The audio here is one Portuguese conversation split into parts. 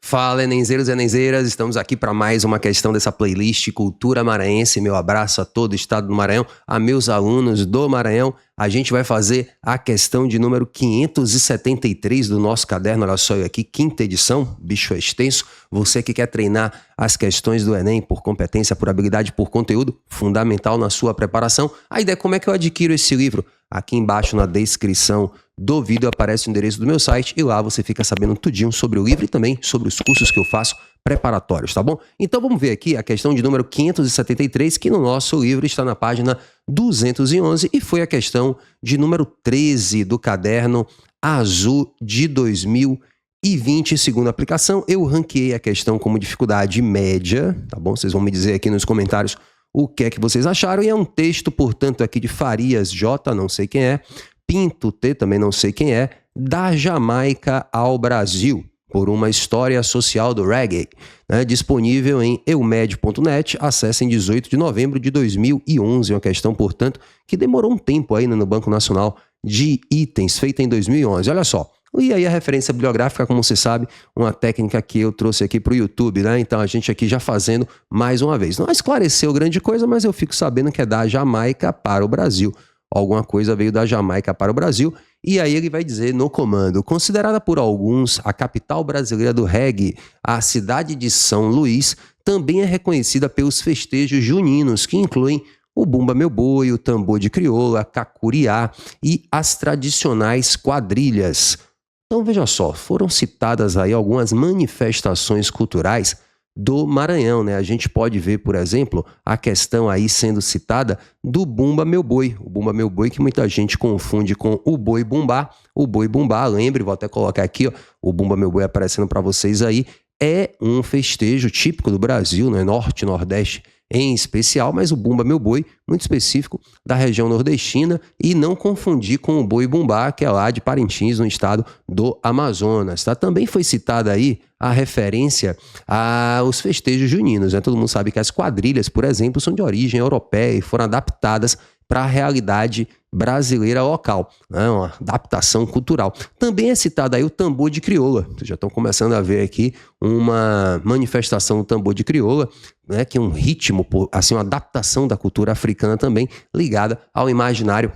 Fala, Enenzeiros e Enenzeiras, estamos aqui para mais uma questão dessa playlist Cultura Maranhense. Meu abraço a todo o estado do Maranhão, a meus alunos do Maranhão. A gente vai fazer a questão de número 573 do nosso caderno. Olha só eu aqui, quinta edição, bicho é extenso. Você que quer treinar as questões do Enem por competência, por habilidade, por conteúdo, fundamental na sua preparação. A ideia é como é que eu adquiro esse livro? Aqui embaixo na descrição do vídeo aparece o endereço do meu site e lá você fica sabendo tudinho sobre o livro e também sobre os cursos que eu faço preparatórios, tá bom? Então vamos ver aqui a questão de número 573, que no nosso livro está na página 211 e foi a questão de número 13 do caderno azul de 2020, segunda aplicação. Eu ranqueei a questão como dificuldade média, tá bom? Vocês vão me dizer aqui nos comentários o que é que vocês acharam. E é um texto, portanto, aqui de Farias J, não sei quem é, Pinto T, também não sei quem é, Da Jamaica ao Brasil, por uma história social do reggae, né? Disponível em eumed.net, acessem 18 de novembro de 2011, uma questão, portanto, que demorou um tempo aí no Banco Nacional de Itens, feita em 2011, olha só. E aí a referência bibliográfica, como você sabe, uma técnica que eu trouxe aqui para o YouTube, né? Então a gente aqui já fazendo mais uma vez. Não esclareceu grande coisa, mas eu fico sabendo que é da Jamaica para o Brasil. Alguma coisa veio da Jamaica para o Brasil, e aí ele vai dizer no comando: considerada por alguns a capital brasileira do reggae, a cidade de São Luís também é reconhecida pelos festejos juninos, que incluem o Bumba Meu Boi, o tambor de crioula, cacuriá e as tradicionais quadrilhas. Então veja só, foram citadas aí algumas manifestações culturais do Maranhão, né? A gente pode ver, por exemplo, a questão aí sendo citada do Bumba Meu Boi. O Bumba Meu Boi que muita gente confunde com o Boi Bumbá. O Boi Bumbá, lembre, vou até colocar aqui, ó, o Bumba Meu Boi aparecendo para vocês aí, é um festejo típico do Brasil, né? Norte e Nordeste em especial, mas o Bumba Meu Boi, muito específico da região nordestina, e não confundir com o Boi Bumbá, que é lá de Parintins, no estado do Amazonas, tá? Também foi citada aí a referência aos festejos juninos, né? Todo mundo sabe que as quadrilhas, por exemplo, são de origem europeia e foram adaptadas para a realidade brasileira local, né? Uma adaptação cultural. Também é citado aí o tambor de crioula. Vocês já estão começando a ver aqui uma manifestação do tambor de crioula, né? Que é um ritmo, assim, uma adaptação da cultura africana também ligada ao imaginário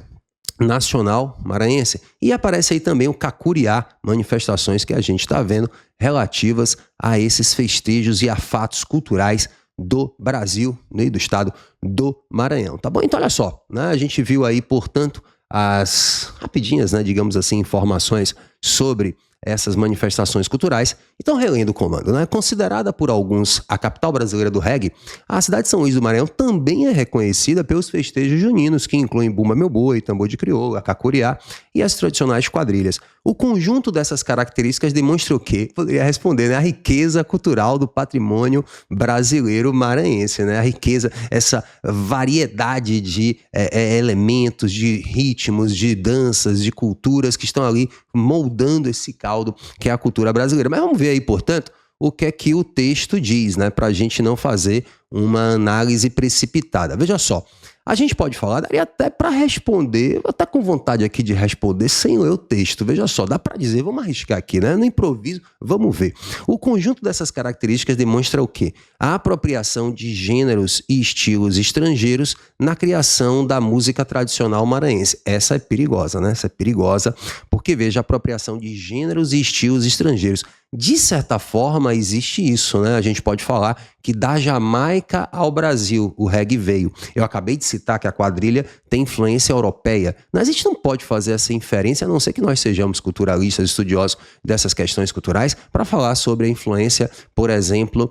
nacional maranhense. E aparece aí também o cacuriá, manifestações que a gente está vendo relativas a esses festejos e a fatos culturais do Brasil, né, do estado do Maranhão, tá bom? Então olha só, né, a gente viu aí, portanto, as rapidinhas, né, digamos assim, informações sobre essas manifestações culturais. Então, relendo o comando, né? Considerada por alguns a capital brasileira do reggae, a cidade de São Luís do Maranhão também é reconhecida pelos festejos juninos, que incluem Bumba Meu Boi, tambor de crioula, cacuriá e as tradicionais quadrilhas. O conjunto dessas características demonstra o quê? Poderia responder, né? A riqueza cultural do patrimônio brasileiro maranhense, né? A riqueza, essa variedade de elementos, de ritmos, de danças, de culturas que estão ali moldando esse caldo que é a cultura brasileira. Mas vamos ver aí, portanto, o que é que o texto diz, né? Para a gente não fazer uma análise precipitada. Veja só. A gente pode falar, daria até para responder, eu tô com vontade aqui de responder sem ler o texto, veja só, dá para dizer, vamos arriscar aqui, né? No improviso, vamos ver. O conjunto dessas características demonstra o quê? A apropriação de gêneros e estilos estrangeiros na criação da música tradicional maranhense. Essa é perigosa, né? Essa é perigosa, porque veja, a apropriação de gêneros e estilos estrangeiros. De certa forma, existe isso, né? A gente pode falar que da Jamaica ao Brasil o reggae veio. Eu acabei de citar que a quadrilha tem influência europeia. Mas a gente não pode fazer essa inferência, a não ser que nós sejamos culturalistas, estudiosos dessas questões culturais, para falar sobre a influência, por exemplo,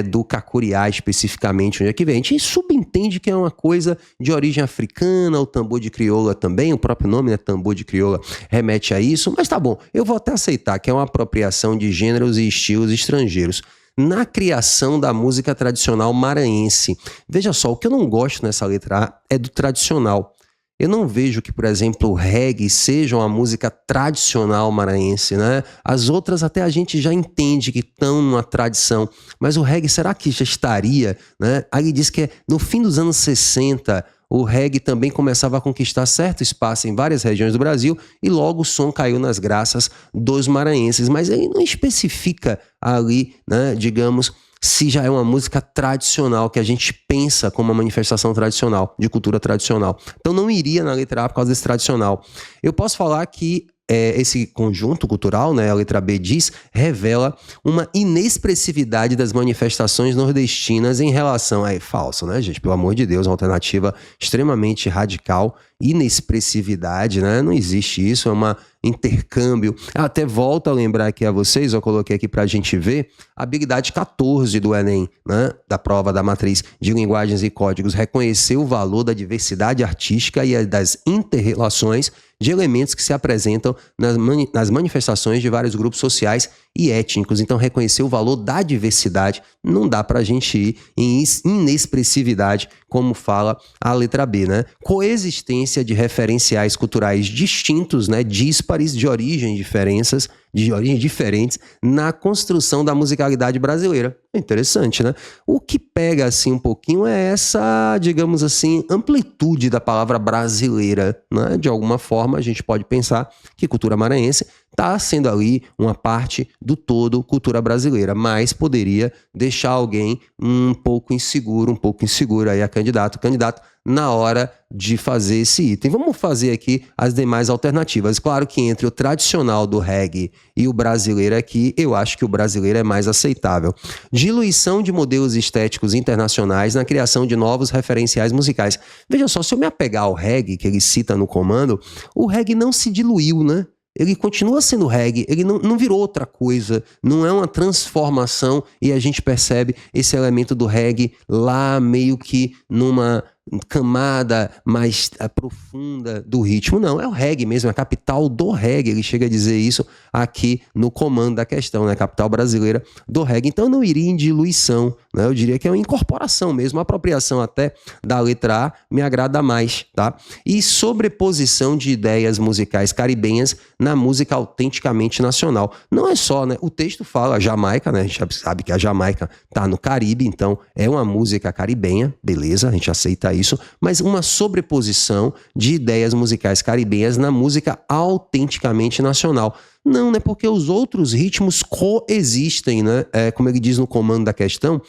do cacuriá especificamente, onde é que vem. A gente subentende que é uma coisa de origem africana, o tambor de crioula também, o próprio nome, né, tambor de crioula, remete a isso, mas tá bom, eu vou até aceitar que é uma apropriação de gêneros e estilos estrangeiros na criação da música tradicional maranhense. Veja só, o que eu não gosto nessa letra A é do tradicional. Eu não vejo que, por exemplo, o reggae seja uma música tradicional maranhense, né? As outras até a gente já entende que estão numa tradição, mas o reggae, será que já estaria, né? Aí diz que é no fim dos anos 60, o reggae também começava a conquistar certo espaço em várias regiões do Brasil e logo o som caiu nas graças dos maranhenses. Mas ele não especifica ali, né, digamos, se já é uma música tradicional, que a gente pensa como uma manifestação tradicional, de cultura tradicional. Então não iria na letra A por causa desse tradicional. Eu posso falar que esse conjunto cultural, né, a letra B diz, revela uma inexpressividade das manifestações nordestinas em relação... É falso, né, gente? Pelo amor de Deus, uma alternativa extremamente radical. Inexpressividade, né? Não existe isso, é um intercâmbio. Eu até volto a lembrar aqui a vocês, eu coloquei aqui pra gente ver, a habilidade 14 do Enem, né? Da prova da matriz de linguagens e códigos, reconhecer o valor da diversidade artística e das interrelações de elementos que se apresentam nas manifestações de vários grupos sociais e étnicos. Então, reconhecer o valor da diversidade, não dá pra gente ir em inexpressividade, como fala a letra B, né? Coexistência de referenciais culturais distintos, né? Díspares, de origem diferentes, na construção da musicalidade brasileira. É interessante, né? O que pega, assim, um pouquinho é essa, digamos assim, amplitude da palavra brasileira, né? De alguma forma, a gente pode pensar que cultura maranhense está sendo ali uma parte do todo cultura brasileira, mas poderia deixar alguém um pouco inseguro aí a candidato na hora de fazer esse item. Vamos fazer aqui as demais alternativas. Claro que entre o tradicional do reggae e o brasileiro aqui, eu acho que o brasileiro é mais aceitável. Diluição de modelos estéticos internacionais na criação de novos referenciais musicais. Veja só, se eu me apegar ao reggae que ele cita no comando, o reggae não se diluiu, né? Ele continua sendo reggae, ele não virou outra coisa, não é uma transformação e a gente percebe esse elemento do reggae lá meio que numa camada mais profunda do ritmo. Não, é o reggae mesmo, é a capital do reggae, ele chega a dizer isso aqui no comando da questão, né? Capital brasileira do reggae. Então eu não iria em diluição, né? Eu diria que é uma incorporação mesmo, uma apropriação até da letra A me agrada mais, tá? E sobreposição de ideias musicais caribenhas na música autenticamente nacional. Não é só, né? O texto fala Jamaica, né? A gente sabe que a Jamaica tá no Caribe, então é uma música caribenha, beleza, a gente aceita isso, mas uma sobreposição de ideias musicais caribenhas na música autenticamente nacional. Não, né? Porque os outros ritmos coexistem, né? Como ele diz no comando da questão,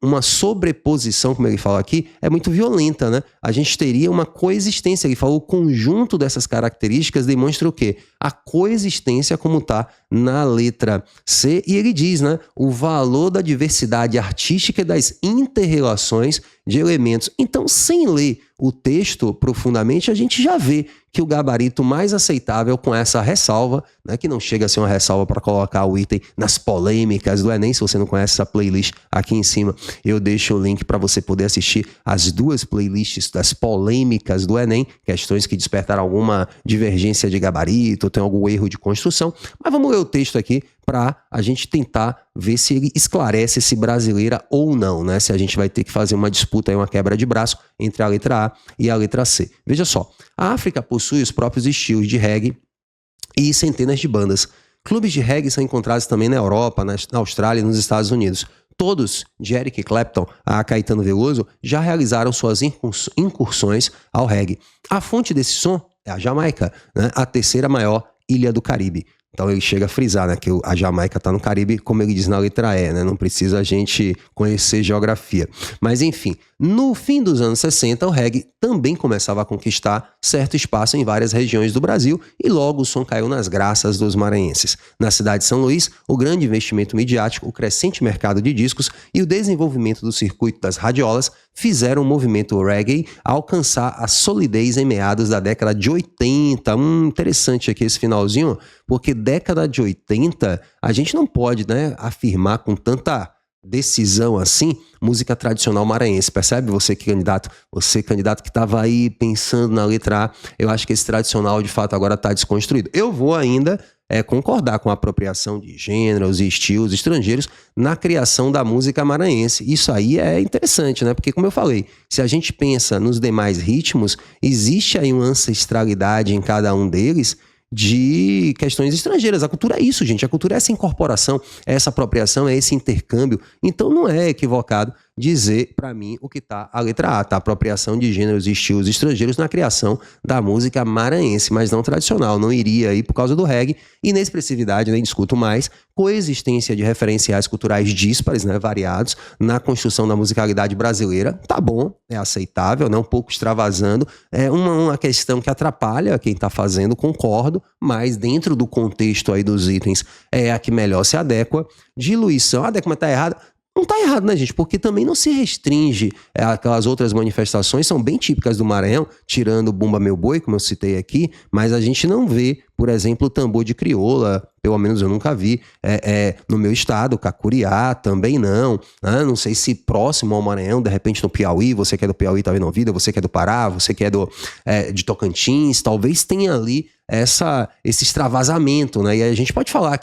uma sobreposição, como ele fala aqui, é muito violenta, né? A gente teria uma coexistência. Ele falou o conjunto dessas características demonstra o quê? A coexistência como está na letra C. E ele diz, né? O valor da diversidade artística e das interrelações de elementos. Então, sem ler o texto profundamente, a gente já vê que o gabarito mais aceitável com essa ressalva, né, que não chega a ser uma ressalva para colocar o item nas polêmicas do Enem. Se você não conhece essa playlist, aqui em cima eu deixo o link para você poder assistir as duas playlists das polêmicas do Enem, questões que despertaram alguma divergência de gabarito, tem algum erro de construção. Mas vamos ler o texto aqui para a gente tentar ver se ele esclarece se brasileira ou não, né? Se a gente vai ter que fazer uma disputa, uma quebra de braço entre a letra A e a letra C. Veja só, a África possui os próprios estilos de reggae e centenas de bandas. Clubes de reggae são encontrados também na Europa, na Austrália e nos Estados Unidos. Todos, de Eric Clapton a Caetano Veloso, já realizaram suas incursões ao reggae. A fonte desse som é a Jamaica, né? A terceira maior ilha do Caribe. Então ele chega a frisar, né, que a Jamaica está no Caribe, como ele diz na letra E, né? Não precisa a gente conhecer geografia. Mas enfim, no fim dos anos 60, o reggae também começava a conquistar certo espaço em várias regiões do Brasil e logo o som caiu nas graças dos maranhenses. Na cidade de São Luís, o grande investimento midiático, o crescente mercado de discos e o desenvolvimento do circuito das radiolas fizeram o movimento reggae alcançar a solidez em meados da década de 80. Interessante aqui esse finalzinho, porque década de 80 a gente não pode, né, afirmar com tanta decisão assim, música tradicional maranhense, percebe? Você candidato que estava aí pensando na letra A, eu acho que esse tradicional de fato agora está desconstruído. Eu vou ainda concordar com a apropriação de gêneros e estilos estrangeiros na criação da música maranhense. Isso aí é interessante, né? Porque, como eu falei, se a gente pensa nos demais ritmos, existe aí uma ancestralidade em cada um deles de questões estrangeiras. A cultura é isso, gente. A cultura é essa incorporação, é essa apropriação, é esse intercâmbio. Então não é equivocado dizer para mim o que tá a letra A, tá? Apropriação de gêneros e estilos estrangeiros na criação da música maranhense, mas não tradicional. Não iria aí por causa do reggae. Inexpressividade, nem discuto mais. Coexistência de referenciais culturais díspares, né, variados, na construção da musicalidade brasileira. Tá bom, é aceitável, né, um pouco extravasando. É uma questão que atrapalha quem tá fazendo, concordo, mas dentro do contexto aí dos itens é a que melhor se adequa. Diluição, mas tá errado. Não tá errado, né, gente? Porque também não se restringe aquelas outras manifestações, são bem típicas do Maranhão, tirando o Bumba Meu Boi, como eu citei aqui, mas a gente não vê, por exemplo, o tambor de crioula, pelo menos eu nunca vi, no meu estado, Cacuriá, também não. Não sei se próximo ao Maranhão, de repente no Piauí, você que é do Piauí tá vendo a vida, você que é do Pará, você que é de Tocantins, talvez tenha ali esse extravasamento, né? E a gente pode falar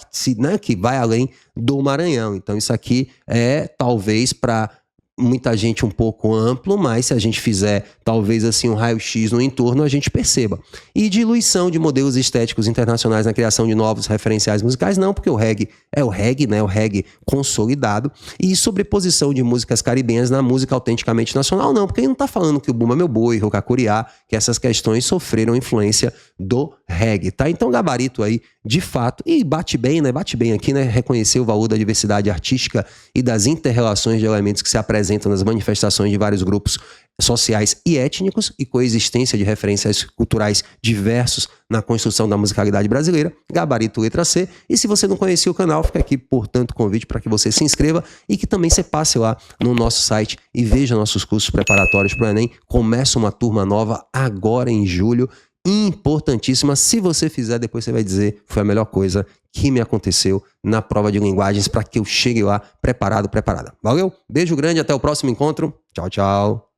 que vai além do Maranhão. Então isso aqui é talvez para muita gente um pouco amplo, mas se a gente fizer talvez assim um raio-x no entorno, a gente perceba. E diluição de modelos estéticos internacionais na criação de novos referenciais musicais, não, porque o reggae é o reggae, né? O reggae consolidado. E sobreposição de músicas caribenhas na música autenticamente nacional, não, porque ele não tá falando que o Bumba Meu Boi, o Cacuriá, que essas questões sofreram influência do reggae, tá? Então gabarito aí, de fato, e bate bem, né? Bate bem aqui, né? Reconhecer o valor da diversidade artística e das inter-relações de elementos que se apresentam nas manifestações de vários grupos sociais e étnicos e coexistência de referências culturais diversos na construção da musicalidade brasileira, gabarito letra C. E se você não conhecia o canal, fica aqui, portanto, o convite para que você se inscreva e que também você passe lá no nosso site e veja nossos cursos preparatórios para o Enem. Começa uma turma nova agora em julho, importantíssima. Se você fizer, depois você vai dizer foi a melhor coisa que me aconteceu na prova de linguagens para que eu chegue lá preparada. Valeu? Beijo grande, até o próximo encontro. Tchau, tchau.